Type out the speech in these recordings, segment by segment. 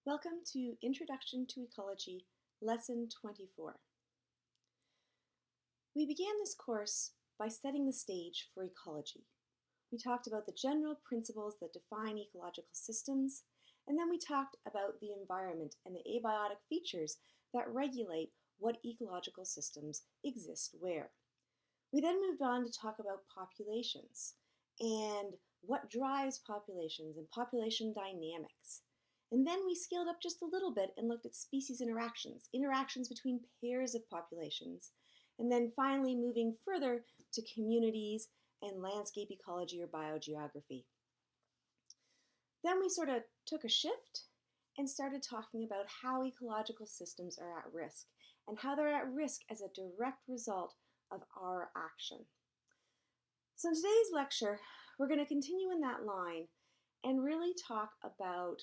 Welcome to Introduction to Ecology, Lesson 24. We began this course by setting the stage for ecology. We talked about the general principles that define ecological systems, and then we talked about the environment and the abiotic features that regulate what ecological systems exist where. We then moved on to talk about populations and what drives populations and population dynamics. And then we scaled up just a little bit and looked at species interactions between pairs of populations, and then finally moving further to communities and landscape ecology or biogeography. Then we sort of took a shift and started talking about how ecological systems are at risk and how they're at risk as a direct result of our action. So in today's lecture, we're going to continue in that line and really talk about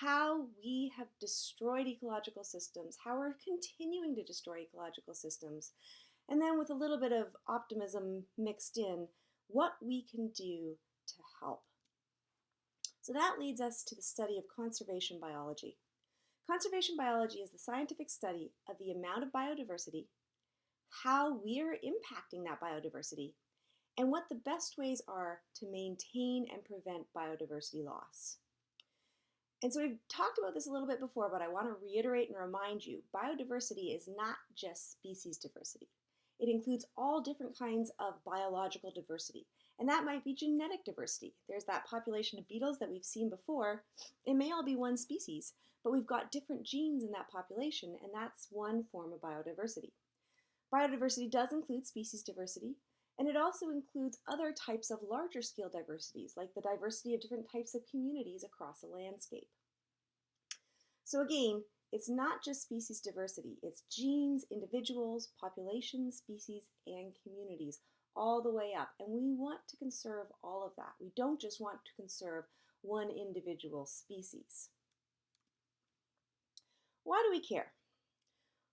how we have destroyed ecological systems, how we're continuing to destroy ecological systems, and then with a little bit of optimism mixed in, what we can do to help. So that leads us to the study of conservation biology. Conservation biology is the scientific study of the amount of biodiversity, how we're impacting that biodiversity, and what the best ways are to maintain and prevent biodiversity loss. And so we've talked about this a little bit before, but I want to reiterate and remind you, biodiversity is not just species diversity. It includes all different kinds of biological diversity, and that might be genetic diversity. There's that population of beetles that we've seen before. It may all be one species, but we've got different genes in that population, and that's one form of biodiversity. Biodiversity does include species diversity, and it also includes other types of larger scale diversities, like the diversity of different types of communities across a landscape. So again, it's not just species diversity, it's genes, individuals, populations, species, and communities, all the way up. And we want to conserve all of that. We don't just want to conserve one individual species. Why do we care?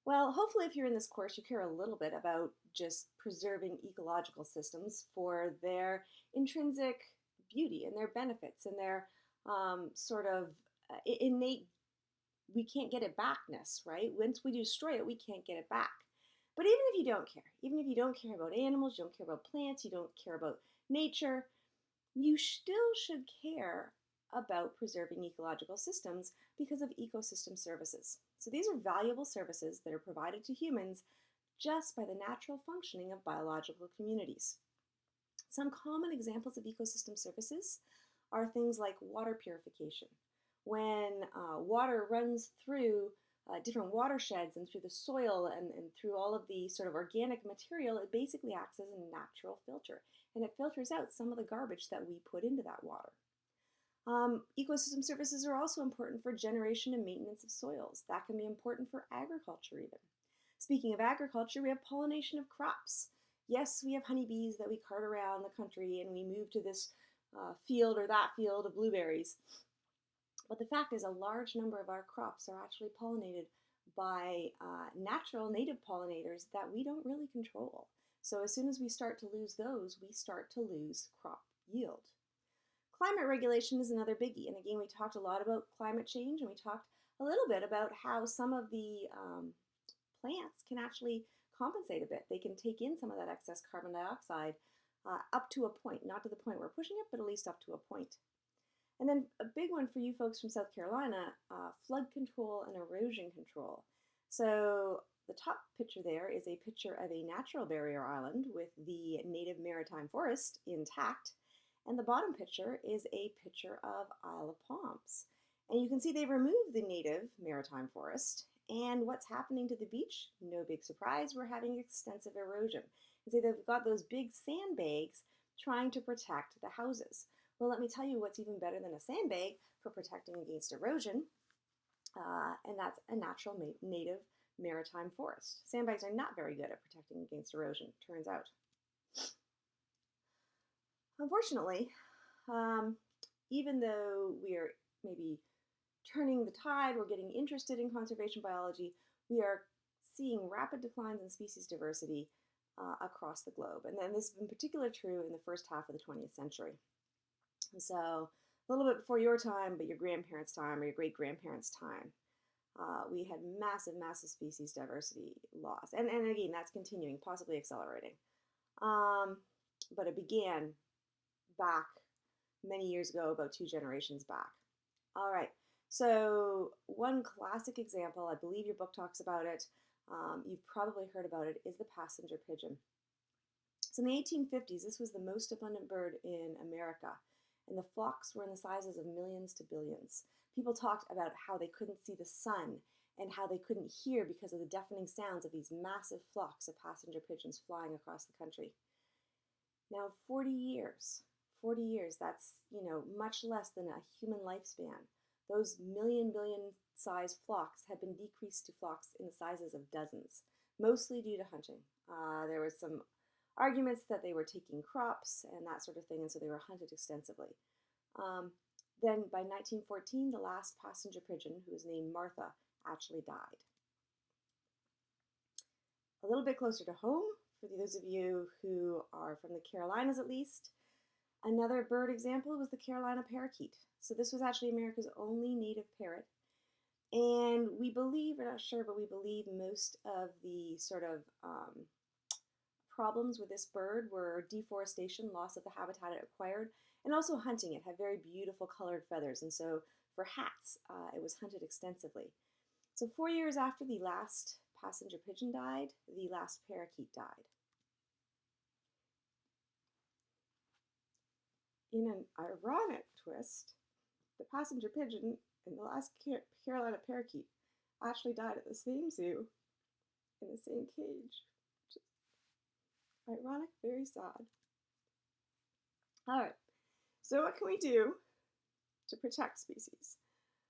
Well, hopefully if you're in this course, you care a little bit about just preserving ecological systems for their intrinsic beauty and their benefits and their sort of innate, we can't get it backness, right? Once we destroy it, we can't get it back. But even if you don't care, even if you don't care about animals, you don't care about plants, you don't care about nature, you still should care about preserving ecological systems because of ecosystem services. So these are valuable services that are provided to humans just by the natural functioning of biological communities. Some common examples of ecosystem services are things like water purification. When water runs through different watersheds and through the soil and through all of the sort of organic material, it basically acts as a natural filter, and it filters out some of the garbage that we put into that water. Ecosystem services are also important for generation and maintenance of soils. That can be important for agriculture even. Speaking of agriculture, we have pollination of crops. Yes, we have honeybees that we cart around the country and we move to this field or that field of blueberries. But the fact is a large number of our crops are actually pollinated by natural native pollinators that we don't really control. So as soon as we start to lose those, we start to lose crop yield. Climate regulation is another biggie. And again, we talked a lot about climate change, and we talked a little bit about how some of the plants can actually compensate a bit. They can take in some of that excess carbon dioxide up to a point, not to the point we're pushing it, but at least up to a point. And then a big one for you folks from South Carolina, flood control and erosion control. So the top picture there is a picture of a natural barrier island with the native maritime forest intact. And the bottom picture is a picture of Isle of Palms. And you can see they've removed the native maritime forest. And what's happening to the beach? No big surprise, we're having extensive erosion. And so they've got those big sandbags trying to protect the houses. Well, let me tell you what's even better than a sandbag for protecting against erosion, and that's a natural native maritime forest. Sandbags are not very good at protecting against erosion, turns out. Unfortunately, even though we are maybe turning the tide, we're getting interested in conservation biology, we are seeing rapid declines in species diversity across the globe. And then this has been particularly true in the first half of the 20th century. And so a little bit before your time, but your grandparents' time or your great-grandparents' time. We had massive, massive species diversity loss. And again, that's continuing, possibly accelerating. But it began back many years ago, about 2 generations back. All right, so one classic example, I believe your book talks about it, you've probably heard about it, is the passenger pigeon. So in the 1850s, this was the most abundant bird in America, and the flocks were in the sizes of millions to billions. People talked about how they couldn't see the sun and how they couldn't hear because of the deafening sounds of these massive flocks of passenger pigeons flying across the country. Now, 40 years, that's, much less than a human lifespan. Those billion size flocks had been decreased to flocks in the sizes of dozens, mostly due to hunting. There was some arguments that they were taking crops and that sort of thing, and so they were hunted extensively. Then by 1914, the last passenger pigeon, who was named Martha, actually died. A little bit closer to home, for those of you who are from the Carolinas at least, another bird example was the Carolina parakeet. So this was actually America's only native parrot. And we believe, we're not sure, but we believe most of the sort of problems with this bird were deforestation, loss of the habitat it acquired, and also hunting. It had very beautiful colored feathers, and so for hats, it was hunted extensively. So 4 years after the last passenger pigeon died, the last parakeet died. In an ironic twist, the passenger pigeon and the last Carolina parakeet actually died at the same zoo in the same cage. Ironic, very sad. All right, so what can we do to protect species?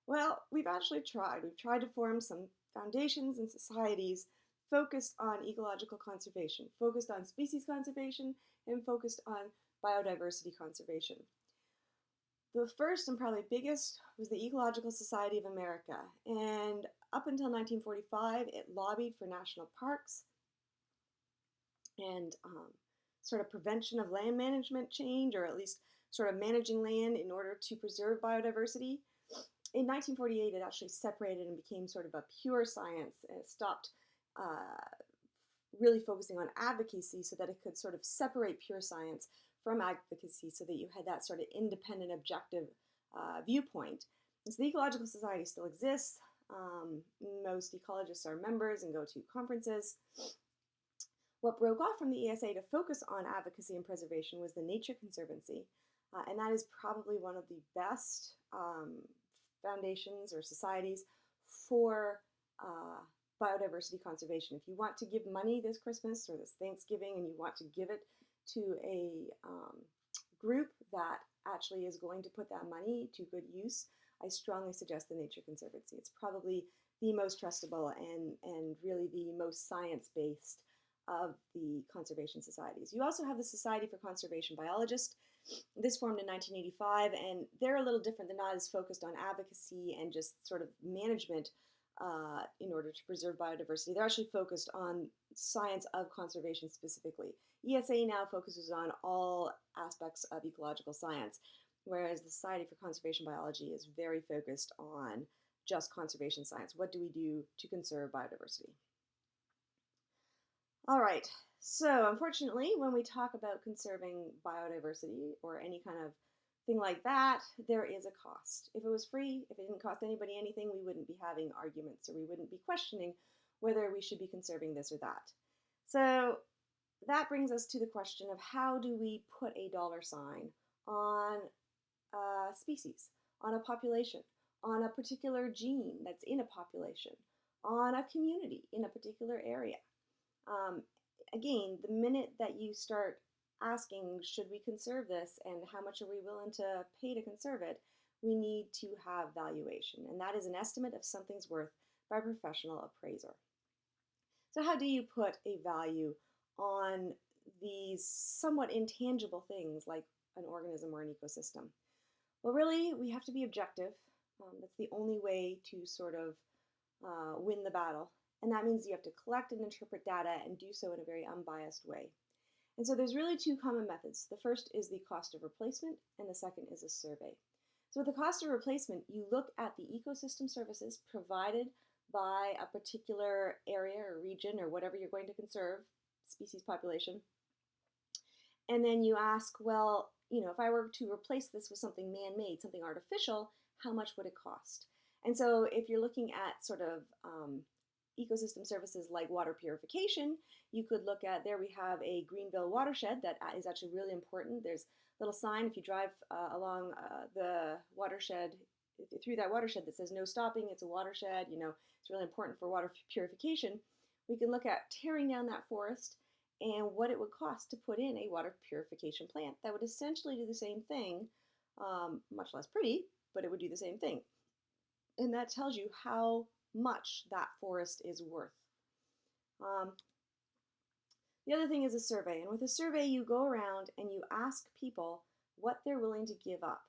Well, we've actually tried. We've tried to form some foundations and societies focused on ecological conservation, focused on species conservation, and focused on biodiversity conservation. The first and probably biggest was the Ecological Society of America, and up until 1945, it lobbied for national parks and sort of prevention of land management change, or at least sort of managing land in order to preserve biodiversity. In 1948, it actually separated and became sort of a pure science, and it stopped really focusing on advocacy so that it could sort of separate pure science from advocacy so that you had that sort of independent, objective viewpoint. And so the Ecological Society still exists. Most ecologists are members and go to conferences. What broke off from the ESA to focus on advocacy and preservation was the Nature Conservancy, and that is probably one of the best foundations or societies for biodiversity conservation. If you want to give money this Christmas or this Thanksgiving and you want to give it to a group that actually is going to put that money to good use, I strongly suggest the Nature Conservancy. It's probably the most trustable and really the most science-based of the conservation societies. You also have the Society for Conservation Biologists. This formed in 1985, and they're a little different. They're not as focused on advocacy and just sort of management in order to preserve biodiversity. They're actually focused on science of conservation specifically. ESA now focuses on all aspects of ecological science, whereas the Society for Conservation Biology is very focused on just conservation science. What do we do to conserve biodiversity? All right, so unfortunately, when we talk about conserving biodiversity or any kind of thing like that, there is a cost. If it was free, if it didn't cost anybody anything, we wouldn't be having arguments or we wouldn't be questioning whether we should be conserving this or that. So that brings us to the question of how do we put a dollar sign on a species, on a population, on a particular gene that's in a population, on a community in a particular area. Again, the minute that you start asking, should we conserve this and how much are we willing to pay to conserve it, we need to have valuation. And that is an estimate of something's worth by a professional appraiser. So how do you put a value on these somewhat intangible things like an organism or an ecosystem? Well, really, we have to be objective. That's the only way to sort of win the battle. And that means you have to collect and interpret data and do so in a very unbiased way. And so there's really two common methods. The first is the cost of replacement, and the second is a survey. So with the cost of replacement, you look at the ecosystem services provided by a particular area or region or whatever you're going to conserve, species population, and then you ask, well, if I were to replace this with something man-made, something artificial, how much would it cost? And so if you're looking at sort of ecosystem services like water purification, you could look at, there we have a Greenville watershed that is actually really important. There's a little sign if you drive along the watershed, through that watershed, that says no stopping, it's a watershed, it's really important for water purification. We can look at tearing down that forest and what it would cost to put in a water purification plant that would essentially do the same thing, much less pretty, but it would do the same thing. And that tells you how much that forest is worth. The other thing is a survey. And with a survey, you go around and you ask people what they're willing to give up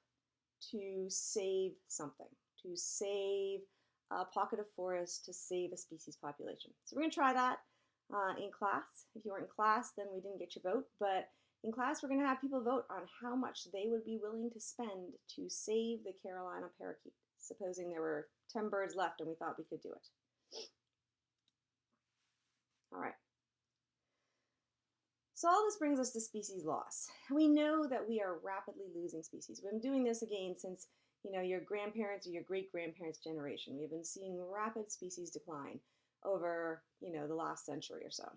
to save something, to save a pocket of forest, to save a species population. So we're going to try that in class. If you weren't in class, then we didn't get your vote. But in class, we're going to have people vote on how much they would be willing to spend to save the Carolina parakeet, supposing there were 10 birds left and we thought we could do it. All right. So all this brings us to species loss. We know that we are rapidly losing species. We've been doing this again since your grandparents or your great-grandparents' generation. We've been seeing rapid species decline over the last century or so.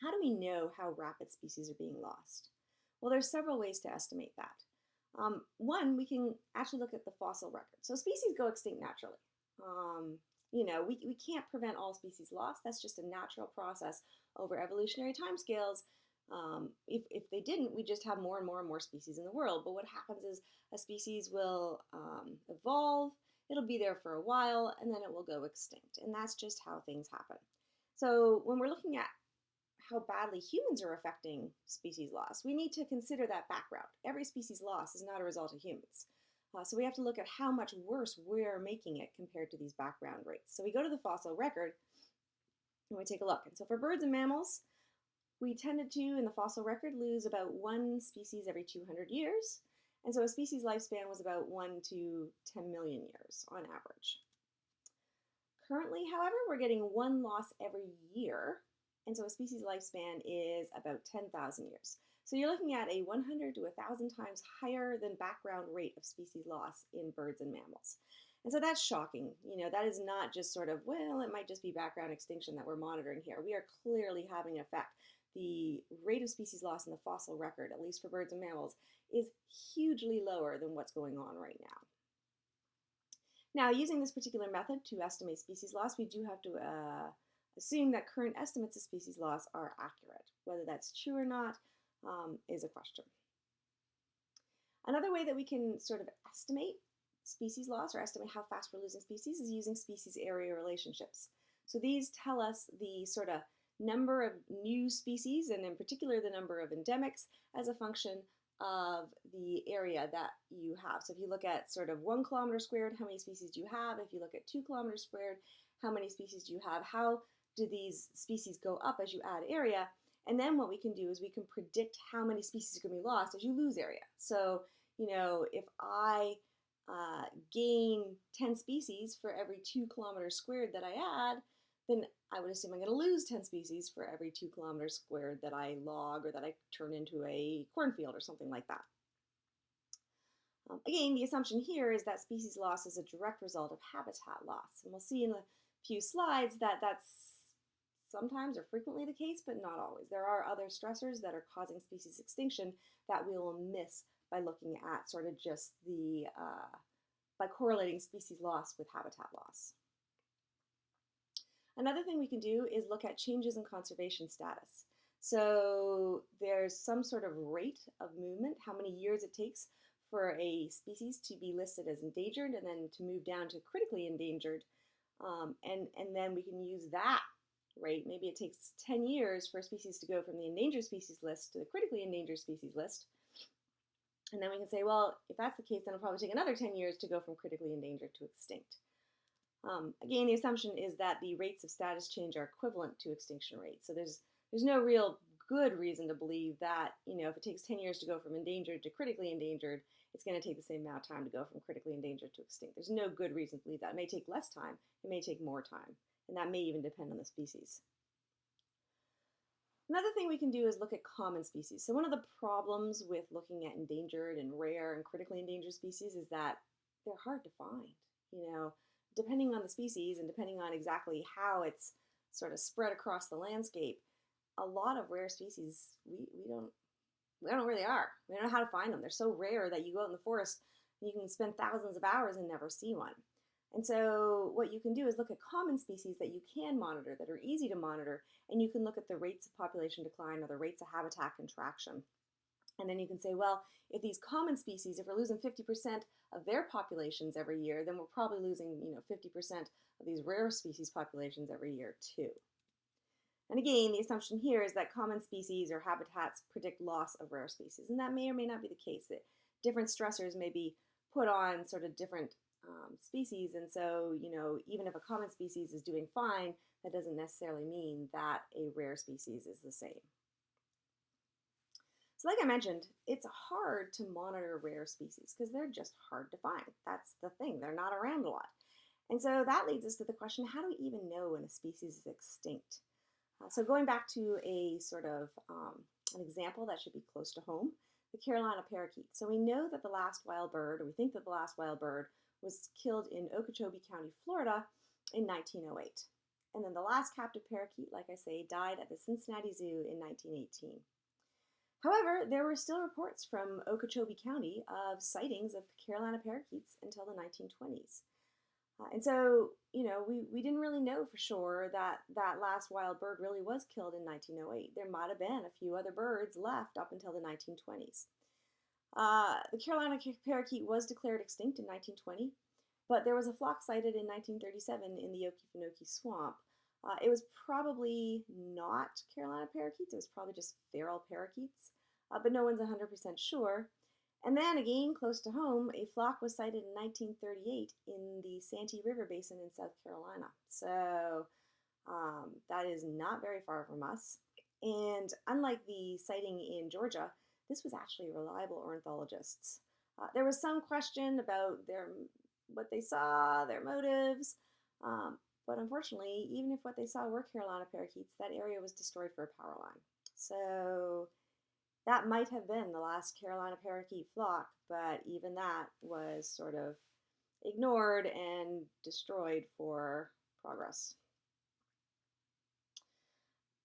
How do we know how rapid species are being lost? Well, there's several ways to estimate that. One, we can actually look at the fossil record. So species go extinct naturally. We can't prevent all species loss. That's just a natural process over evolutionary timescales. If they didn't, we'd just have more and more and more species in the world. But what happens is a species will evolve, it'll be there for a while, and then it will go extinct. And that's just how things happen. So when we're looking at how badly humans are affecting species loss, we need to consider that background. Every species loss is not a result of humans. So we have to look at how much worse we're making it compared to these background rates. So we go to the fossil record and we take a look. And so for birds and mammals, we tended to, in the fossil record, lose about one species every 200 years. And so a species lifespan was about 1 to 10 million years on average. Currently, however, we're getting one loss every year. And so a species lifespan is about 10,000 years. So you're looking at a 100 to 1,000 times higher than background rate of species loss in birds and mammals. And so that's shocking. That is not just sort of, well, it might just be background extinction that we're monitoring here. We are clearly having an effect. The rate of species loss in the fossil record, at least for birds and mammals, is hugely lower than what's going on right now. Now, using this particular method to estimate species loss, we do have to assume that current estimates of species loss are accurate. Whether that's true or not is a question. Another way that we can sort of estimate species loss or estimate how fast we're losing species is using species area relationships. So these tell us the sort of number of new species, and in particular the number of endemics, as a function of the area that you have. So if you look at sort of 1 kilometer squared, how many species do you have? If you look at 2 kilometers squared, how many species do you have? How do these species go up as you add area? And then what we can do is we can predict how many species are going to be lost as you lose area. So, if I gain 10 species for every 2 kilometers squared that I add, then I would assume I'm going to lose 10 species for every 2 kilometers squared that I log or that I turn into a cornfield or something like that. Again, the assumption here is that species loss is a direct result of habitat loss. And we'll see in a few slides that that's sometimes or frequently the case, but not always. There are other stressors that are causing species extinction that we will miss by looking at sort of just by correlating species loss with habitat loss. Another thing we can do is look at changes in conservation status. So there's some sort of rate of movement, how many years it takes for a species to be listed as endangered and then to move down to critically endangered. And then we can use that rate. Maybe it takes 10 years for a species to go from the endangered species list to the critically endangered species list. And then we can say, well, if that's the case, then it'll probably take another 10 years to go from critically endangered to extinct. Again, the assumption is that the rates of status change are equivalent to extinction rates. So there's no real good reason to believe that, if it takes 10 years to go from endangered to critically endangered, it's going to take the same amount of time to go from critically endangered to extinct. There's no good reason to believe that. It may take less time, it may take more time, and that may even depend on the species. Another thing we can do is look at common species. So one of the problems with looking at endangered and rare and critically endangered species is that they're hard to find. Depending on the species and depending on exactly how it's sort of spread across the landscape, a lot of rare species we don't know where they are. We don't know how to find them. They're so rare that you go out in the forest and you can spend thousands of hours and never see one. And so what you can do is look at common species that you can monitor, that are easy to monitor, and you can look at the rates of population decline or the rates of habitat contraction. And then you can say, well, if these common species, if we're losing 50% of their populations every year, then we're probably losing 50% of these rare species populations every year too. And again, the assumption here is that common species or habitats predict loss of rare species, and that may or may not be the case, that different stressors may be put on sort of different species, and so, even if a common species is doing fine, that doesn't necessarily mean that a rare species is the same. So like I mentioned, it's hard to monitor rare species because they're just hard to find. That's the thing, they're not around a lot. And so that leads us to the question, how do we even know when a species is extinct? So going back to a sort of an example that should be close to home, the Carolina parakeet. So we know that the last wild bird, or we think that the last wild bird, was killed in Okeechobee County, Florida in 1908. And then the last captive parakeet, like I say, died at the Cincinnati Zoo in 1918. However, there were still reports from Okeechobee County of sightings of Carolina parakeets until the 1920s. And so, we didn't really know for sure that that last wild bird really was killed in 1908. There might have been a few other birds left up until the 1920s. The Carolina parakeet was declared extinct in 1920, but there was a flock sighted in 1937 in the Okefenokee Swamp. It was probably not Carolina parakeets, it was probably just feral parakeets, but no one's 100% sure. And then again, close to home, a flock was sighted in 1938 in the Santee River Basin in South Carolina. So that is not very far from us. And unlike the sighting in Georgia, this was actually reliable ornithologists. There was some question about what they saw, their motives, but unfortunately, even if what they saw were Carolina parakeets, that area was destroyed for a power line. So that might have been the last Carolina parakeet flock, but even that was sort of ignored and destroyed for progress.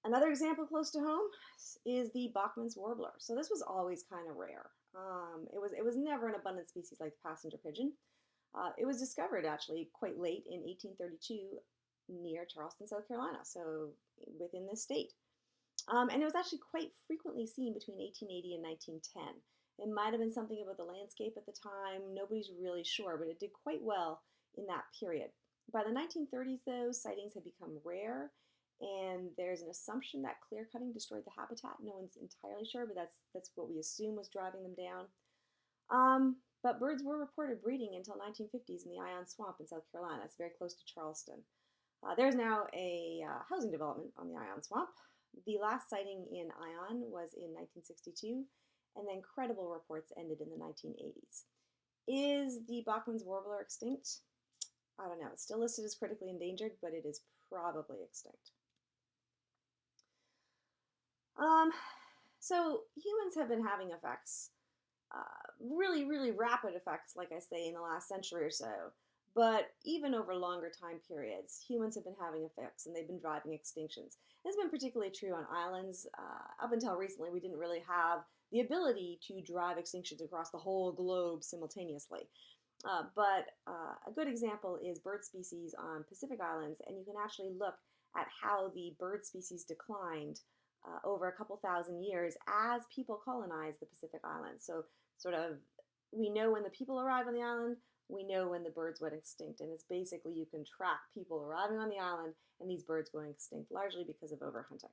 Another example close to home is the Bachman's warbler. So this was always kind of rare. It was never an abundant species like the passenger pigeon. It was discovered actually quite late in 1832 near Charleston, South Carolina, so within this state. And it was actually quite frequently seen between 1880 and 1910. It might have been something about the landscape at the time. Nobody's really sure, but it did quite well in that period. By the 1930s, though, sightings had become rare, and there's an assumption that clear cutting destroyed the habitat. No one's entirely sure, but that's what we assume was driving them down. But birds were reported breeding until 1950s in the Ion Swamp in South Carolina. It's very close to Charleston. There's now a housing development on the Ion Swamp. The last sighting in Ion was in 1962, and then credible reports ended in the 1980s. Is the Bachman's warbler extinct? I don't know. It's still listed as critically endangered, but it is probably extinct. So humans have been having effects, really, really rapid effects, like I say, in the last century or so. But even over longer time periods, humans have been having effects, and they've been driving extinctions. This has been particularly true on islands. Up until recently, we didn't really have the ability to drive extinctions across the whole globe simultaneously. But a good example is bird species on Pacific Islands, and you can actually look at how the bird species declined over a couple thousand years as people colonized the Pacific Islands. So sort of we know when the people arrive on the island, we know when the birds went extinct, and it's basically you can track people arriving on the island and these birds going extinct, largely because of overhunting.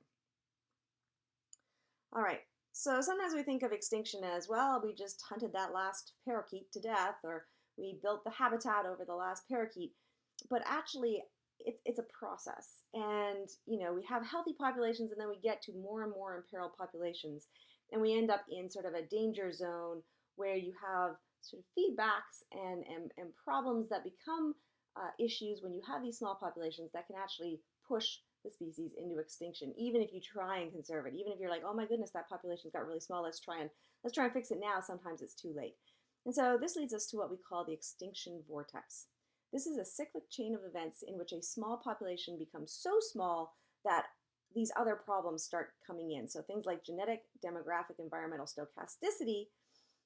All right, so sometimes we think of extinction as, well, we just hunted that last parakeet to death, or we built the habitat over the last parakeet. But actually, it's a process. And, we have healthy populations and then we get to more and more imperiled populations. And we end up in sort of a danger zone where you have sort of feedbacks and problems that become issues when you have these small populations that can actually push the species into extinction, even if you try and conserve it. Even if you're like, oh my goodness, that population's got really small, let's try and fix it now. Sometimes it's too late. And so this leads us to what we call the extinction vortex. This is a cyclic chain of events in which a small population becomes so small that these other problems start coming in. So things like genetic, demographic, environmental stochasticity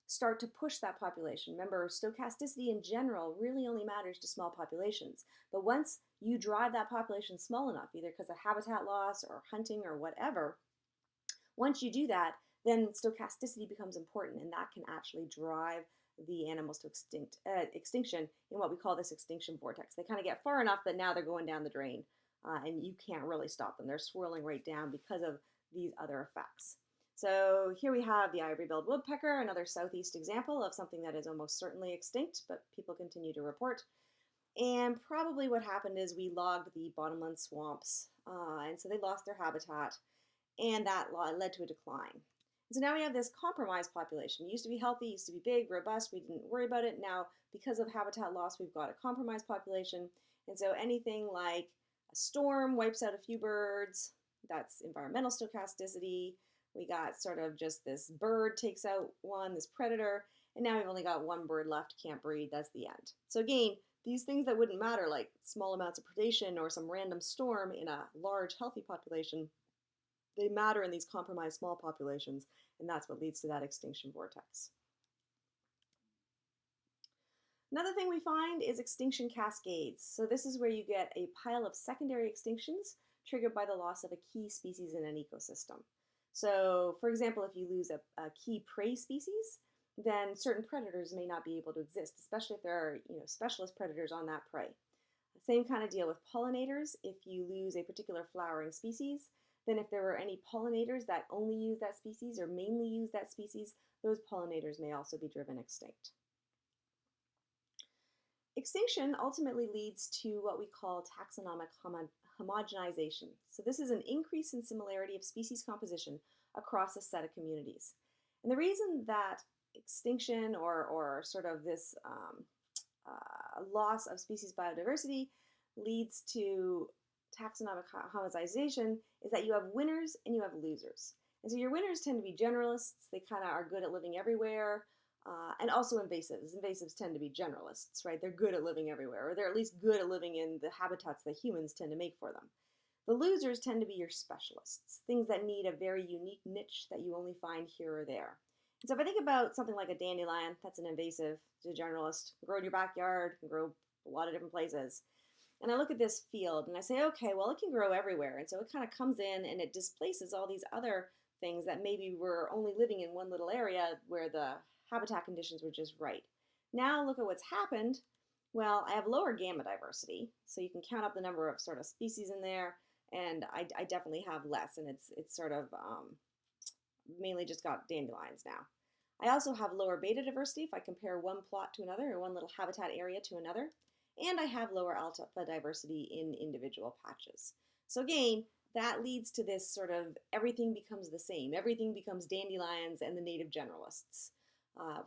start to push that population. Remember, stochasticity in general really only matters to small populations. But once you drive that population small enough, either because of habitat loss or hunting or whatever, once you do that, then stochasticity becomes important, and that can actually drive the animals to extinction in what we call this extinction vortex. They kind of get far enough that now they're going down the drain, and you can't really stop them. They're swirling right down because of these other effects. So here we have the ivory-billed woodpecker, another southeast example of something that is almost certainly extinct, but people continue to report. And probably what happened is we logged the bottomland swamps, and so they lost their habitat, and that led to a decline. So now we have this compromised population. It used to be healthy, used to be big, robust, we didn't worry about it. Now, because of habitat loss, we've got a compromised population. And so anything like a storm wipes out a few birds, that's environmental stochasticity. We got sort of just this bird takes out one, this predator, and now we've only got one bird left, can't breed, that's the end. So again, these things that wouldn't matter, like small amounts of predation or some random storm in a large, healthy population, they matter in these compromised small populations, and that's what leads to that extinction vortex. Another thing we find is extinction cascades. So this is where you get a pile of secondary extinctions triggered by the loss of a key species in an ecosystem. So, for example, if you lose a key prey species, then certain predators may not be able to exist, especially if there are specialist predators on that prey. Same kind of deal with pollinators. If you lose a particular flowering species, then if there were any pollinators that only use that species or mainly use that species, those pollinators may also be driven extinct. Extinction ultimately leads to what we call taxonomic homogenization. So this is an increase in similarity of species composition across a set of communities. And the reason that extinction or sort of this loss of species biodiversity leads to taxonomic homogenization is that you have winners and you have losers. And so your winners tend to be generalists. They kind of are good at living everywhere. And also invasives. Invasives tend to be generalists, right? They're good at living everywhere, or they're at least good at living in the habitats that humans tend to make for them. The losers tend to be your specialists, things that need a very unique niche that you only find here or there. And so if I think about something like a dandelion, that's an invasive, it's a generalist, can grow in your backyard, can grow a lot of different places. And I look at this field and I say, okay, well, it can grow everywhere. And so it kind of comes in and it displaces all these other things that maybe were only living in one little area where the habitat conditions were just right. Now look at what's happened. Well, I have lower gamma diversity, so you can count up the number of sort of species in there, and I definitely have less, and it's sort of mainly just got dandelions now. I also have lower beta diversity if I compare one plot to another or one little habitat area to another, and I have lower alpha diversity in individual patches. So again, that leads to this sort of everything becomes the same. Everything becomes dandelions and the native generalists.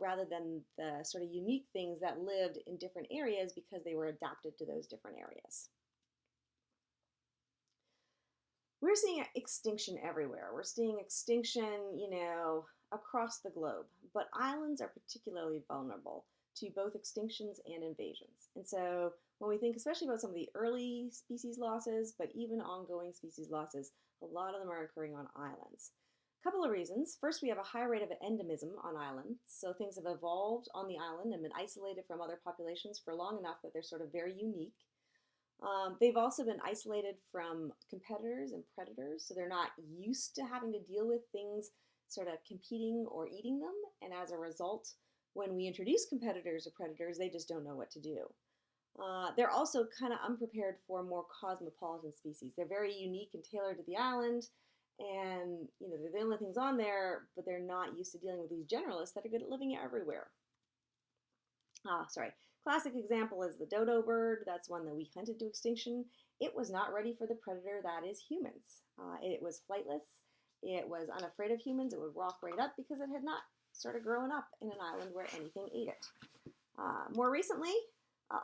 Rather than the sort of unique things that lived in different areas because they were adapted to those different areas. We're seeing extinction everywhere. We're seeing extinction, across the globe, but islands are particularly vulnerable to both extinctions and invasions. And so when we think especially about some of the early species losses, but even ongoing species losses, a lot of them are occurring on islands. Couple of reasons. First, we have a high rate of endemism on islands. So things have evolved on the island and been isolated from other populations for long enough that they're sort of very unique. They've also been isolated from competitors and predators, so they're not used to having to deal with things sort of competing or eating them. And as a result, when we introduce competitors or predators, they just don't know what to do. They're also kind of unprepared for more cosmopolitan species. They're very unique and tailored to the island. And, they're the only things on there, but they're not used to dealing with these generalists that are good at living everywhere. Classic example is the dodo bird. That's one that we hunted to extinction. It was not ready for the predator that is humans. It was flightless. It was unafraid of humans. It would walk right up because it had not sort of grown up in an island where anything ate it. More recently,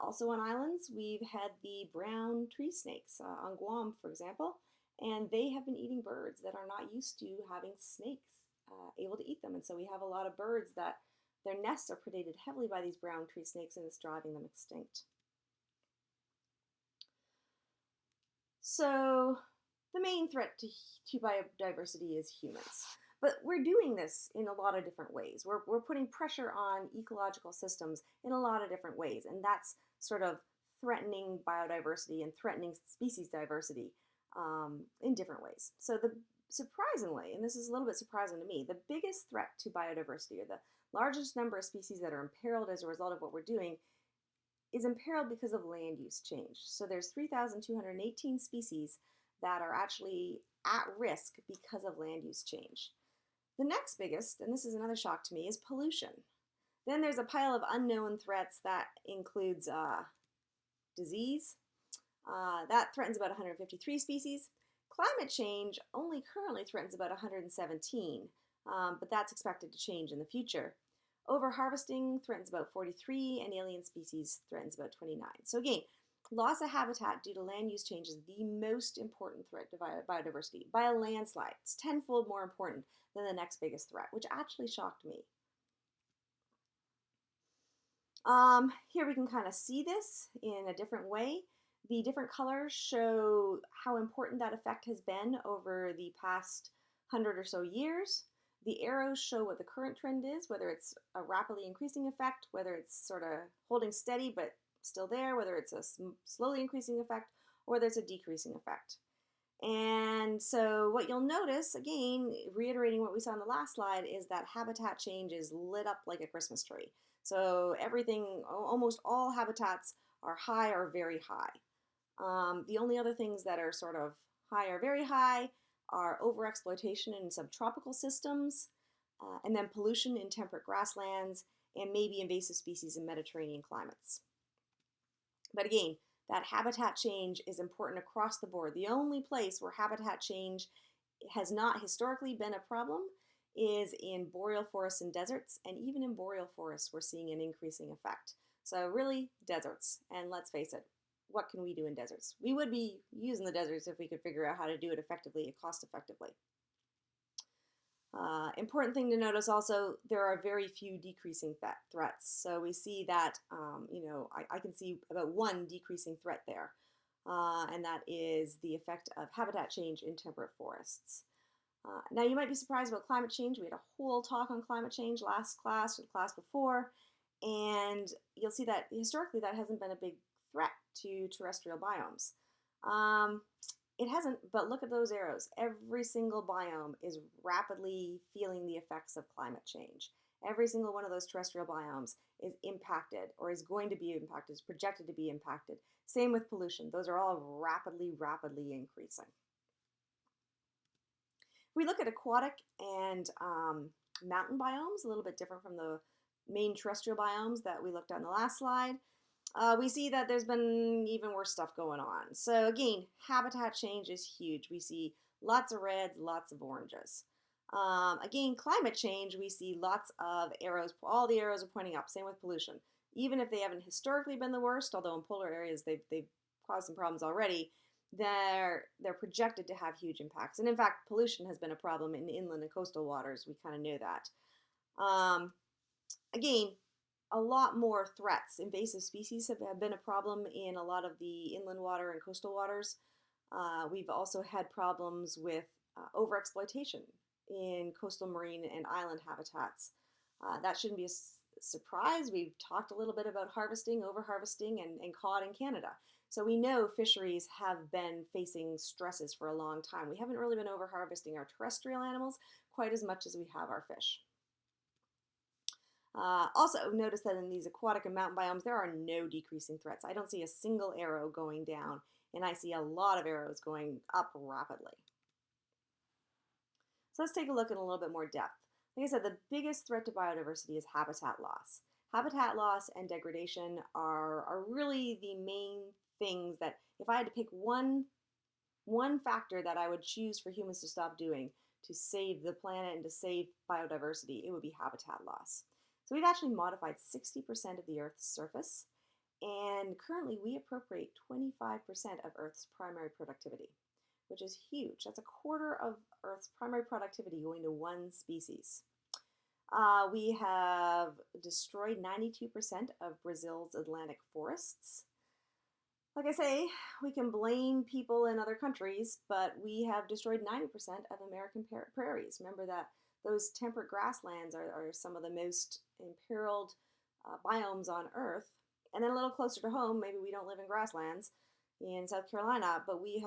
also on islands, we've had the brown tree snakes on Guam, for example, and they have been eating birds that are not used to having snakes able to eat them. And so we have a lot of birds that their nests are predated heavily by these brown tree snakes, and it's driving them extinct. So the main threat to biodiversity is humans. But we're doing this in a lot of different ways. We're putting pressure on ecological systems in a lot of different ways, and that's sort of threatening biodiversity and threatening species diversity in different ways. So surprisingly, and this is a little bit surprising to me, the biggest threat to biodiversity, or the largest number of species that are imperiled as a result of what we're doing, is imperiled because of land use change. So there's 3,218 species that are actually at risk because of land use change. The next biggest, and this is another shock to me, is pollution. Then there's a pile of unknown threats that includes disease. That threatens about 153 species. Climate change only currently threatens about 117, but that's expected to change in the future. Overharvesting threatens about 43, and alien species threatens about 29. So again, loss of habitat due to land use change is the most important threat to biodiversity by a landslide. It's tenfold more important than the next biggest threat, which actually shocked me. Here we can kind of see this in a different way. The different colors show how important that effect has been over the past 100 or so years. The arrows show what the current trend is, whether it's a rapidly increasing effect, whether it's sort of holding steady but still there, whether it's a slowly increasing effect, or whether it's a decreasing effect. And so what you'll notice, again, reiterating what we saw in the last slide, is that habitat change is lit up like a Christmas tree. So everything, almost all habitats are high or very high. The only other things that are sort of high or very high are overexploitation in subtropical systems, and then pollution in temperate grasslands, and maybe invasive species in Mediterranean climates. But again, that habitat change is important across the board. The only place where habitat change has not historically been a problem is in boreal forests and deserts, and even in boreal forests we're seeing an increasing effect. So really, deserts, and let's face it, what can we do in deserts? We would be using the deserts if we could figure out how to do it effectively and cost effectively. Important thing to notice also, there are very few decreasing threats. So we see that, I can see about one decreasing threat there, and that is the effect of habitat change in temperate forests. Now you might be surprised about climate change. We had a whole talk on climate change last class or the class before, and you'll see that historically that hasn't been a big threat to terrestrial biomes. It hasn't, but look at those arrows. Every single biome is rapidly feeling the effects of climate change. Every single one of those terrestrial biomes is impacted, or is going to be impacted, is projected to be impacted. Same with pollution. Those are all rapidly increasing. If we look at aquatic and mountain biomes, a little bit different from the main terrestrial biomes that we looked at in the last slide, we see that there's been even worse stuff going on. So again, habitat change is huge. We see lots of reds, lots of oranges. Again, climate change, we see lots of arrows. All the arrows are pointing up. Same with pollution. Even if they haven't historically been the worst, although in polar areas they've caused some problems already, they're projected to have huge impacts. And in fact, pollution has been a problem in inland and coastal waters. We kind of know that. Again, a lot more threats. Invasive species have been a problem in a lot of the inland water and coastal waters. We've also had problems with overexploitation in coastal marine and island habitats. That shouldn't be a surprise. We've talked a little bit about harvesting, overharvesting, and cod in Canada. So we know fisheries have been facing stresses for a long time. We haven't really been overharvesting our terrestrial animals quite as much as we have our fish. Also, notice that in these aquatic and mountain biomes, there are no decreasing threats. I don't see a single arrow going down, and I see a lot of arrows going up rapidly. So let's take a look in a little bit more depth. Like I said, the biggest threat to biodiversity is habitat loss. Habitat loss and degradation are really the main things that if I had to pick one factor that I would choose for humans to stop doing to save the planet and to save biodiversity, it would be habitat loss. So we've actually modified 60% of the Earth's surface, and currently we appropriate 25% of Earth's primary productivity, which is huge. That's a quarter of Earth's primary productivity going to one species. We have destroyed 92% of Brazil's Atlantic forests. Like I say, we can blame people in other countries, but we have destroyed 90% of American prairies. Remember that those temperate grasslands are some of the most imperiled biomes on Earth. And then a little closer to home, maybe we don't live in grasslands in South Carolina, but we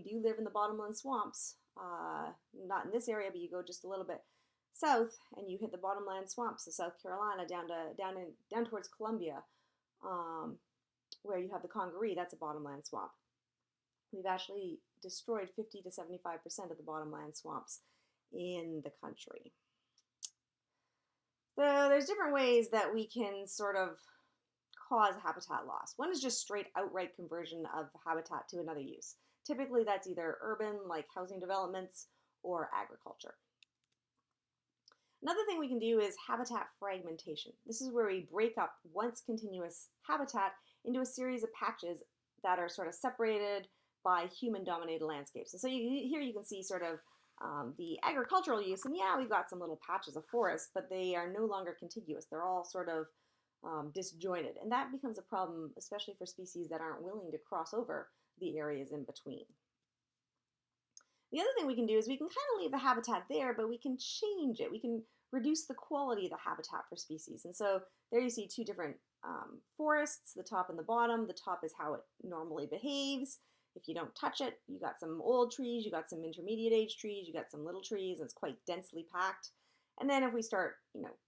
do live in the bottomland swamps. Not in this area, but you go just a little bit south and you hit the bottomland swamps of South Carolina down towards Columbia. Where you have the Congaree, that's a bottomland swamp. We've actually destroyed 50 to 75% of the bottomland swamps in the country. So there's different ways that we can sort of cause habitat loss. One is just straight outright conversion of habitat to another use. Typically that's either urban, like housing developments, or agriculture. Another thing we can do is habitat fragmentation. This is where we break up once continuous habitat into a series of patches that are sort of separated by human-dominated landscapes. And so here you can see sort of the agricultural use, and yeah, we've got some little patches of forest, but they are no longer contiguous. They're all sort of disjointed, and that becomes a problem, especially for species that aren't willing to cross over the areas in between. The other thing we can do is we can kind of leave the habitat there, but we can change it. We can reduce the quality of the habitat for species. And so there you see two different forests, the top and the bottom. The top is how it normally behaves. If you don't touch it, you got some old trees, you got some intermediate age trees, you got some little trees, and it's quite densely packed. And then if we start,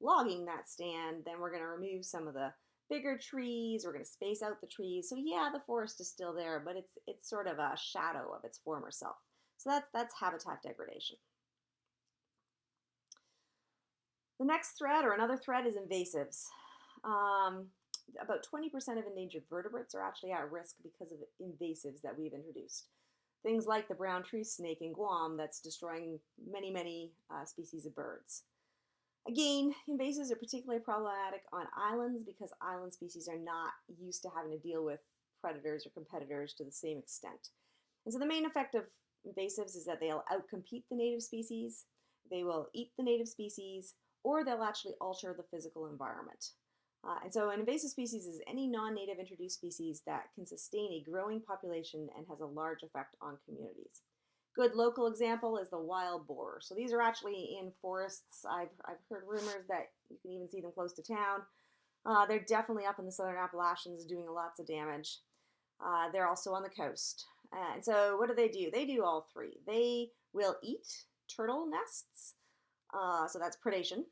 logging that stand, then we're going to remove some of the bigger trees. We're going to space out the trees. So yeah, the forest is still there, but it's sort of a shadow of its former self. So that's habitat degradation. The next threat, or another threat, is invasives. About 20% of endangered vertebrates are actually at risk because of invasives that we've introduced. Things like the brown tree snake in Guam that's destroying many species of birds. Again, invasives are particularly problematic on islands because island species are not used to having to deal with predators or competitors to the same extent. And so the main effect of invasives is that they'll outcompete the native species, they will eat the native species, or they'll actually alter the physical environment. And so an invasive species is any non-native introduced species that can sustain a growing population and has a large effect on communities. Good local example is the wild boar. So these are actually in forests. I've heard rumors that you can even see them close to town. They're definitely up in the southern Appalachians doing lots of damage. They're also on the coast. And so what do? They do all three. They will eat turtle nests, so that's predation.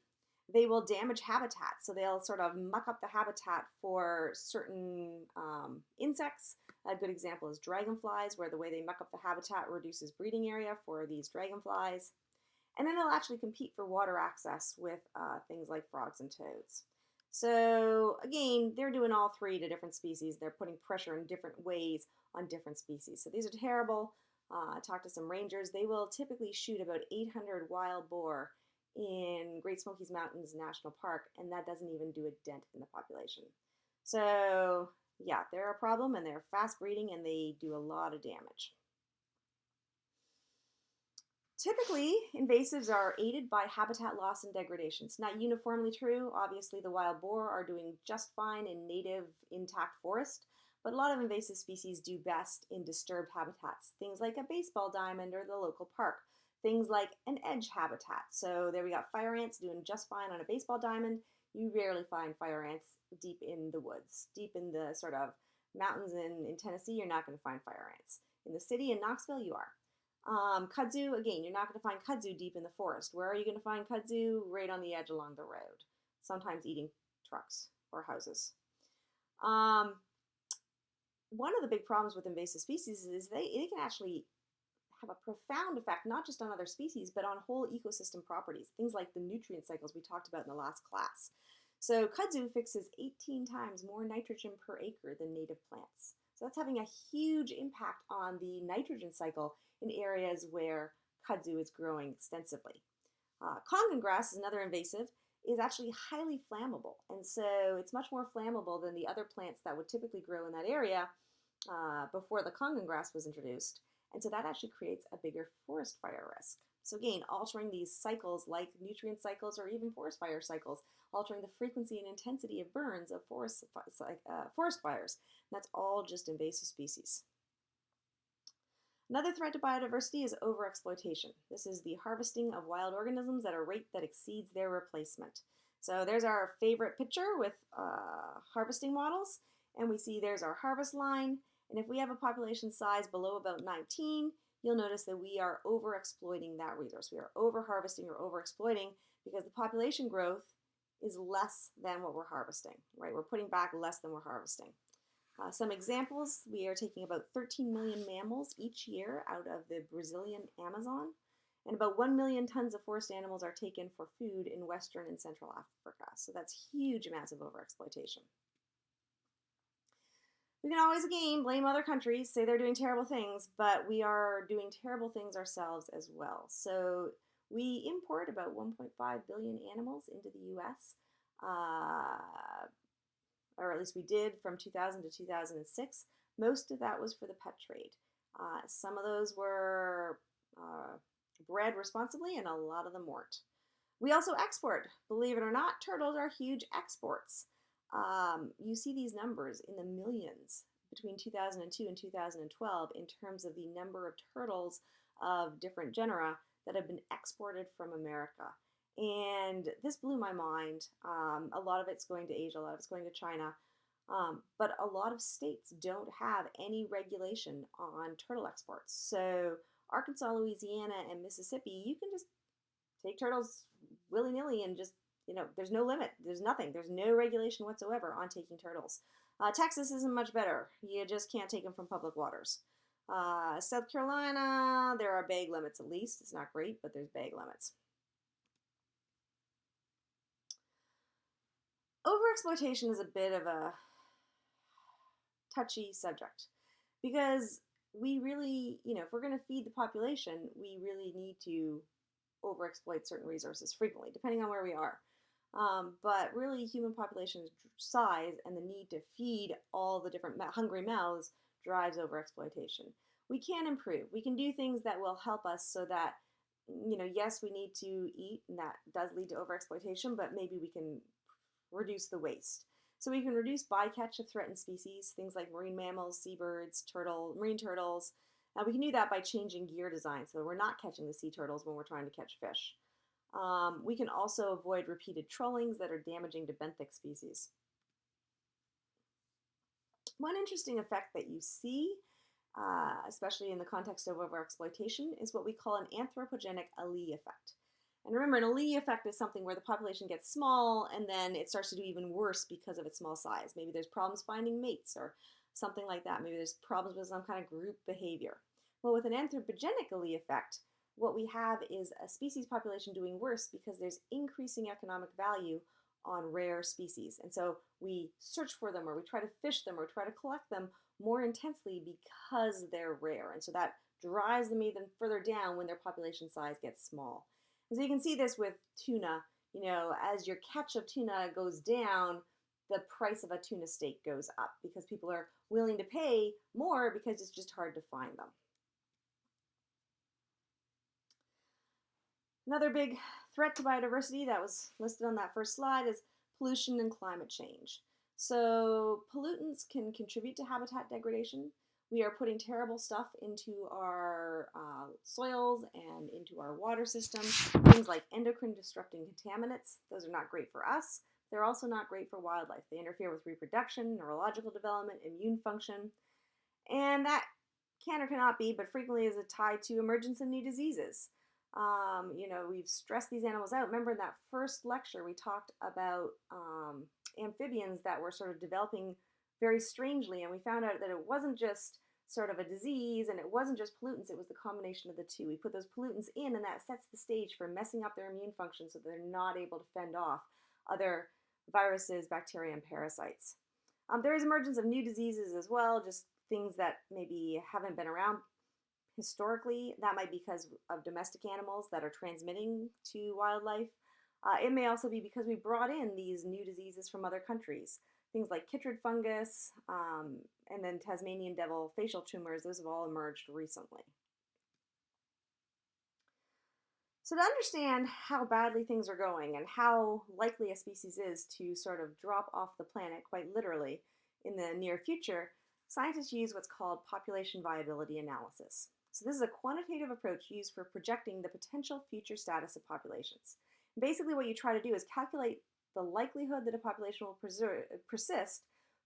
They will damage habitat, so they'll sort of muck up the habitat for certain insects. A good example is dragonflies, where the way they muck up the habitat reduces breeding area for these dragonflies. And then they'll actually compete for water access with things like frogs and toads. So again, they're doing all three to different species. They're putting pressure in different ways on different species. So these are terrible. I talked to some rangers. They will typically shoot about 800 wild boar in Great Smokies Mountains National Park, and that doesn't even do a dent in the population. So yeah, they're a problem, and they're fast breeding, and they do a lot of damage. Typically, invasives are aided by habitat loss and degradation. It's not uniformly true. Obviously, the wild boar are doing just fine in native, intact forest, but a lot of invasive species do best in disturbed habitats, things like a baseball diamond or the local park. Things like an edge habitat. So there we got fire ants doing just fine on a baseball diamond. You rarely find fire ants deep in the woods. Deep in the sort of mountains in Tennessee, you're not going to find fire ants. In the city in Knoxville, you are. Kudzu, again, you're not going to find kudzu deep in the forest. Where are you going to find kudzu? Right on the edge along the road. Sometimes eating trucks or houses. One of the big problems with invasive species is they can actually have a profound effect, not just on other species, but on whole ecosystem properties, things like the nutrient cycles we talked about in the last class. So kudzu fixes 18 times more nitrogen per acre than native plants. So that's having a huge impact on the nitrogen cycle in areas where kudzu is growing extensively. Congan grass is another invasive, is actually highly flammable. And so it's much more flammable than the other plants that would typically grow in that area before the Congan grass was introduced. And so that actually creates a bigger forest fire risk. So again, altering these cycles like nutrient cycles or even forest fire cycles, altering the frequency and intensity of burns of forest fires. And that's all just invasive species. Another threat to biodiversity is overexploitation. This is the harvesting of wild organisms at a rate that exceeds their replacement. So there's our favorite picture with harvesting models, and we see there's our harvest line. And if we have a population size below about 19, you'll notice that we are overexploiting that resource. We are overharvesting or overexploiting because the population growth is less than what we're harvesting, right? We're putting back less than we're harvesting. Some examples, we are taking about 13 million mammals each year out of the Brazilian Amazon, and about 1 million tons of forest animals are taken for food in Western and Central Africa. So that's huge amounts of overexploitation. We can always, again, blame other countries, say they're doing terrible things, but we are doing terrible things ourselves as well. So we import about 1.5 billion animals into the U.S., or at least we did from 2000 to 2006. Most of that was for the pet trade. Some of those were bred responsibly, and a lot of them weren't. We also export. Believe it or not, turtles are huge exports. You see these numbers in the millions between 2002 and 2012 in terms of the number of turtles of different genera that have been exported from America. And this blew my mind. A lot of it's going to Asia, a lot of it's going to China. But a lot of states don't have any regulation on turtle exports. So Arkansas, Louisiana, and Mississippi, you can just take turtles willy-nilly and just, there's no limit. There's nothing. There's no regulation whatsoever on taking turtles. Texas isn't much better. You just can't take them from public waters. South Carolina, there are bag limits at least. It's not great, but there's bag limits. Overexploitation is a bit of a touchy subject because we really, if we're going to feed the population, we really need to overexploit certain resources frequently, depending on where we are. But really, human population size and the need to feed all the different hungry mouths drives overexploitation. We can improve. We can do things that will help us so that, yes, we need to eat, and that does lead to overexploitation, but maybe we can reduce the waste. So we can reduce bycatch of threatened species, things like marine mammals, seabirds, marine turtles. We can do that by changing gear design so that we're not catching the sea turtles when we're trying to catch fish. We can also avoid repeated trollings that are damaging to benthic species. One interesting effect that you see, especially in the context of overexploitation, is what we call an anthropogenic alee effect. And remember, an alee effect is something where the population gets small and then it starts to do even worse because of its small size. Maybe there's problems finding mates or something like that. Maybe there's problems with some kind of group behavior. Well, with an anthropogenic alee effect, what we have is a species population doing worse because there's increasing economic value on rare species. And so we search for them, or we try to fish them, or try to collect them more intensely because they're rare. And so that drives them even further down when their population size gets small. And so you can see this with tuna. As your catch of tuna goes down, the price of a tuna steak goes up because people are willing to pay more because it's just hard to find them. Another big threat to biodiversity that was listed on that first slide is pollution and climate change. So pollutants can contribute to habitat degradation. We are putting terrible stuff into our soils and into our water system. Things like endocrine disrupting contaminants. Those are not great for us. They're also not great for wildlife. They interfere with reproduction, neurological development, immune function. And that can or cannot be, but frequently is tied to emergence of new diseases. We've stressed these animals out. Remember in that first lecture we talked about amphibians that were sort of developing very strangely, and we found out that it wasn't just sort of a disease and it wasn't just pollutants, it was the combination of the two. We put those pollutants in and that sets the stage for messing up their immune function so they're not able to fend off other viruses, bacteria, and parasites. There is emergence of new diseases as well, just things that maybe haven't been around historically. That might be because of domestic animals that are transmitting to wildlife. It may also be because we brought in these new diseases from other countries. Things like chytrid fungus and then Tasmanian devil facial tumors, those have all emerged recently. So, to understand how badly things are going and how likely a species is to sort of drop off the planet, quite literally, in the near future, scientists use what's called population viability analysis. So, this is a quantitative approach used for projecting the potential future status of populations. Basically, what you try to do is calculate the likelihood that a population will persist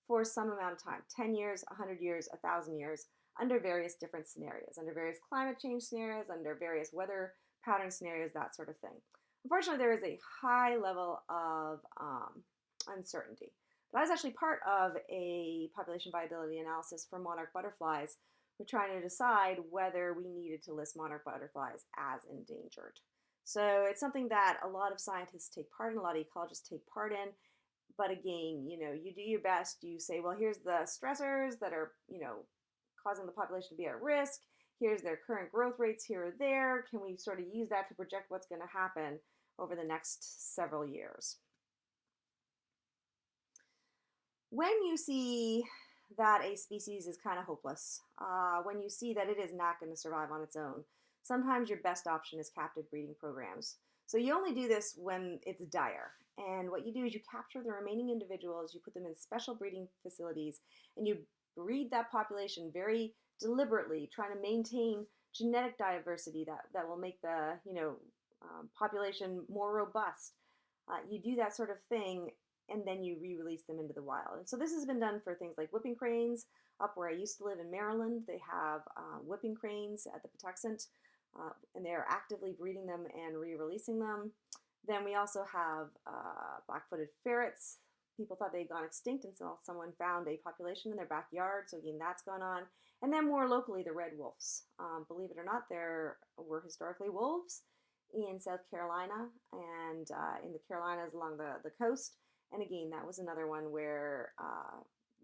for some amount of time 10 years, 100 years, 1,000 years under various different scenarios, under various climate change scenarios, under various weather pattern scenarios, that sort of thing. Unfortunately, there is a high level of uncertainty. But I was actually part of a population viability analysis for monarch butterflies. We're trying to decide whether we needed to list monarch butterflies as endangered. So it's something that a lot of scientists take part in, a lot of ecologists take part in. But again, you do your best. You say, well, here's the stressors that are, causing the population to be at risk. Here's their current growth rates here or there. Can we sort of use that to project what's going to happen over the next several years? When you see that a species is kind of hopeless, when you see that it is not going to survive on its own, sometimes your best option is captive breeding programs. So you only do this when it's dire. And what you do is you capture the remaining individuals, you put them in special breeding facilities, and you breed that population very deliberately, trying to maintain genetic diversity that will make the population more robust. You do that sort of thing, and then you re-release them into the wild. And so this has been done for things like whooping cranes. Up where I used to live in Maryland, they have whooping cranes at the Patuxent, and they're actively breeding them and re-releasing them. Then we also have black-footed ferrets. People thought they'd gone extinct until someone found a population in their backyard, so again, that's gone on. And then more locally, the red wolves. Believe it or not, there were historically wolves in South Carolina and in the Carolinas along the coast. And again, that was another one where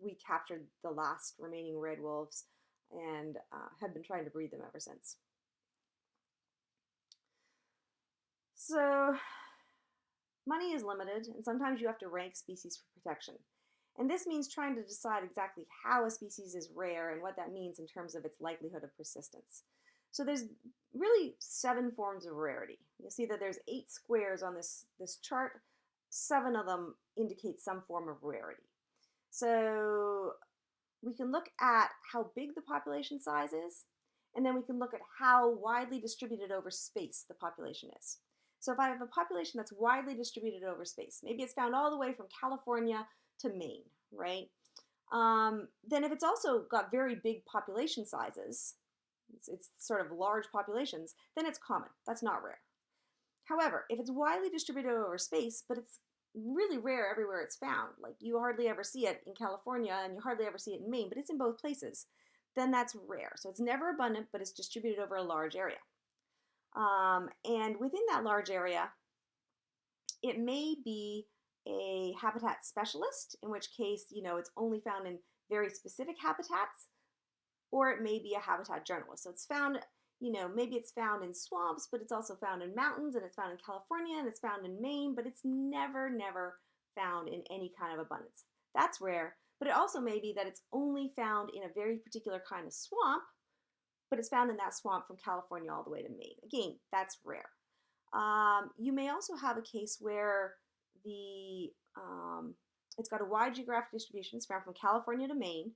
we captured the last remaining red wolves and have been trying to breed them ever since. So money is limited, and sometimes you have to rank species for protection. And this means trying to decide exactly how a species is rare and what that means in terms of its likelihood of persistence. So there's really 7 forms of rarity. You'll see that there's 8 squares on this chart. 7 of them indicate some form of rarity. So we can look at how big the population size is, and then we can look at how widely distributed over space the population is. So if I have a population that's widely distributed over space, maybe it's found all the way from California to Maine, right? Then if it's also got very big population sizes, it's sort of large populations, then it's common. That's not rare. However, if it's widely distributed over space, but it's really rare everywhere it's found, like you hardly ever see it in California and you hardly ever see it in Maine, but it's in both places, then that's rare. So it's never abundant, but it's distributed over a large area. And within that large area, it may be a habitat specialist, in which case, it's only found in very specific habitats, or it may be a habitat generalist. So it's found, maybe it's found in swamps, but it's also found in mountains, and it's found in California, and it's found in Maine, but it's never found in any kind of abundance. That's rare, but it also may be that it's only found in a very particular kind of swamp, but it's found in that swamp from California all the way to Maine. Again, that's rare. You may also have a case where it's got a wide geographic distribution. It's found from California to Maine,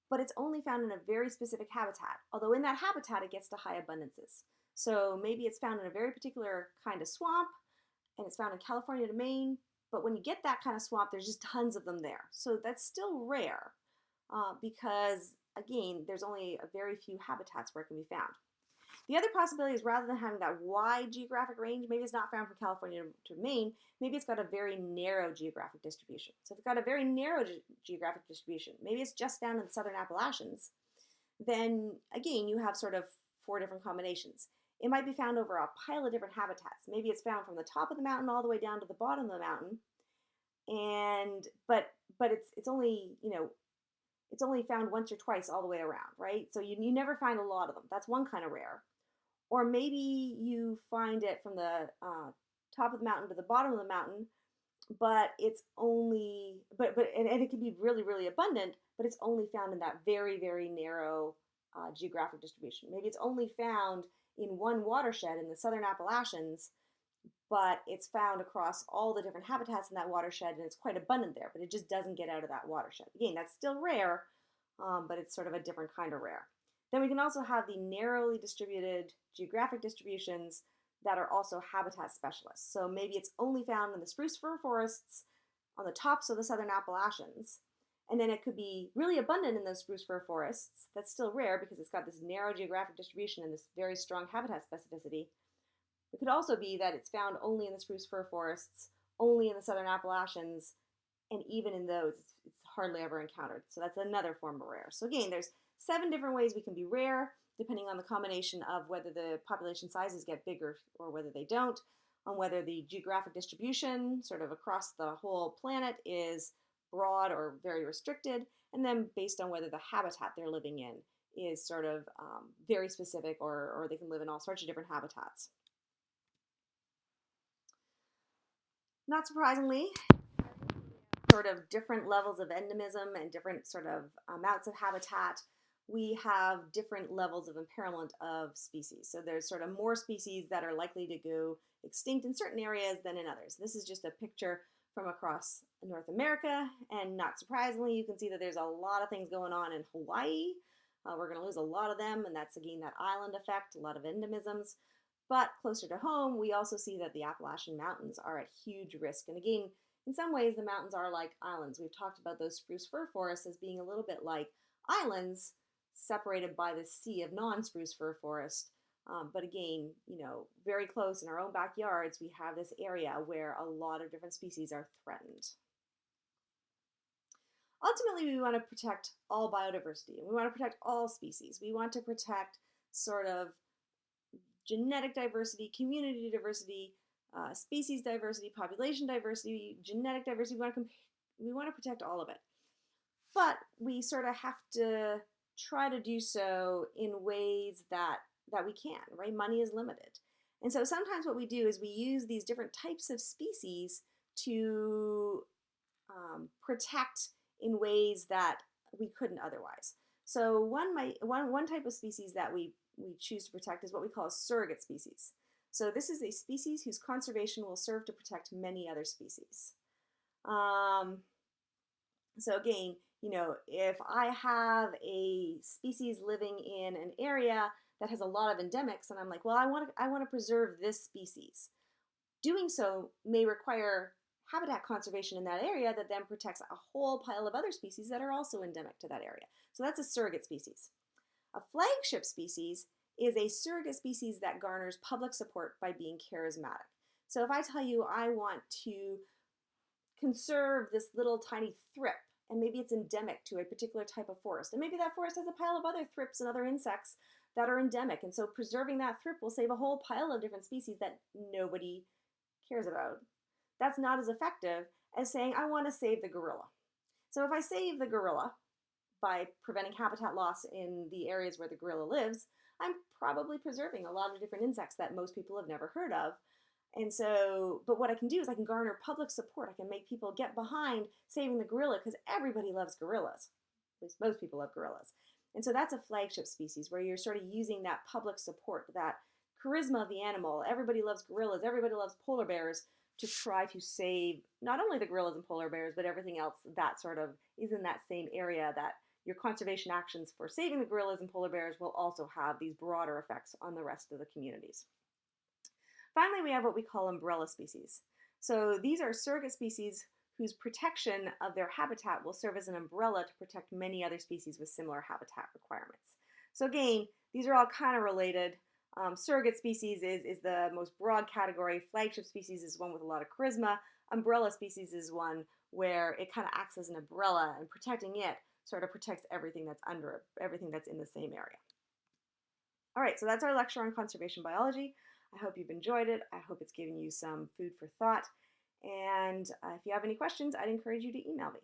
but it's only found in a very specific habitat. Although in that habitat, it gets to high abundances. So maybe it's found in a very particular kind of swamp, and it's found in California to Maine, but when you get that kind of swamp, there's just tons of them there. So that's still rare because, again, there's only a very few habitats where it can be found. The other possibility is rather than having that wide geographic range, maybe it's not found from California to Maine, maybe it's got a very narrow geographic distribution. So if it's got a very narrow geographic distribution, maybe it's just down in the southern Appalachians, then again, you have sort of 4 different combinations. It might be found over a pile of different habitats. Maybe it's found from the top of the mountain all the way down to the bottom of the mountain, and but it's only, it's only found once or twice all the way around, right? So you never find a lot of them. That's one kind of rare. Or maybe you find it from the top of the mountain to the bottom of the mountain, but it's only and it can be really really abundant, but it's only found in that very very narrow geographic distribution. Maybe it's only found in one watershed in the southern Appalachians, but it's found across all the different habitats in that watershed, and it's quite abundant there, but it just doesn't get out of that watershed. Again, that's still rare, but it's sort of a different kind of rare. Then we can also have the narrowly distributed geographic distributions that are also habitat specialists. So maybe it's only found in the spruce fir forests on the tops of the southern Appalachians, and then it could be really abundant in those spruce fir forests. That's still rare because it's got this narrow geographic distribution and this very strong habitat specificity. It could also be that it's found only in the spruce fir forests, only in the southern Appalachians, and even in those, it's hardly ever encountered. So that's another form of rare. So again, there's 7 different ways we can be rare, depending on the combination of whether the population sizes get bigger or whether they don't, on whether the geographic distribution sort of across the whole planet is broad or very restricted, and then based on whether the habitat they're living in is sort of very specific, or they can live in all sorts of different habitats. Not surprisingly, sort of different levels of endemism and different sort of amounts of habitat, we have different levels of impairment of species. So there's sort of more species that are likely to go extinct in certain areas than in others. This is just a picture from across North America, and not surprisingly, you can see that there's a lot of things going on in Hawaii. We're going to lose a lot of them, and that's again that island effect, a lot of endemisms. But closer to home, we also see that the Appalachian Mountains are at huge risk. And again, in some ways, the mountains are like islands. We've talked about those spruce fir forests as being a little bit like islands separated by the sea of non-spruce fir forest. But again, very close in our own backyards, we have this area where a lot of different species are threatened. Ultimately, we want to protect all biodiversity, and we want to protect all species. We want to protect sort of genetic diversity, community diversity, species diversity, population diversity, genetic diversity. We want to protect all of it. But we sort of have to try to do so in ways that we can, right? Money is limited. And so sometimes what we do is we use these different types of species to protect in ways that we couldn't otherwise. So one type of species that we choose to protect is what we call a surrogate species. So this is a species whose conservation will serve to protect many other species. So again, if I have a species living in an area that has a lot of endemics, and I'm like, well, I want to preserve this species. Doing so may require habitat conservation in that area that then protects a whole pile of other species that are also endemic to that area. So that's a surrogate species. A flagship species is a surrogate species that garners public support by being charismatic. So if I tell you I want to conserve this little tiny thrip, and maybe it's endemic to a particular type of forest, and maybe that forest has a pile of other thrips and other insects that are endemic, and so preserving that thrip will save a whole pile of different species that nobody cares about. That's not as effective as saying I want to save the gorilla. So if I save the gorilla by preventing habitat loss in the areas where the gorilla lives, I'm probably preserving a lot of different insects that most people have never heard of. And so, but what I can do is I can garner public support. I can make people get behind saving the gorilla because everybody loves gorillas. At least most people love gorillas. And so that's a flagship species where you're sort of using that public support, that charisma of the animal. Everybody loves gorillas. Everybody loves polar bears, to try to save not only the gorillas and polar bears, but everything else that sort of is in that same area, that your conservation actions for saving the gorillas and polar bears will also have these broader effects on the rest of the communities. Finally, we have what we call umbrella species. So these are surrogate species whose protection of their habitat will serve as an umbrella to protect many other species with similar habitat requirements. So again, these are all kind of related. Surrogate species is the most broad category. Flagship species is one with a lot of charisma. Umbrella species is one where it kind of acts as an umbrella, and protecting it sort of protects everything that's under it, everything that's in the same area. All right, so that's our lecture on conservation biology. I hope you've enjoyed it. I hope it's given you some food for thought. And if you have any questions, I'd encourage you to email me.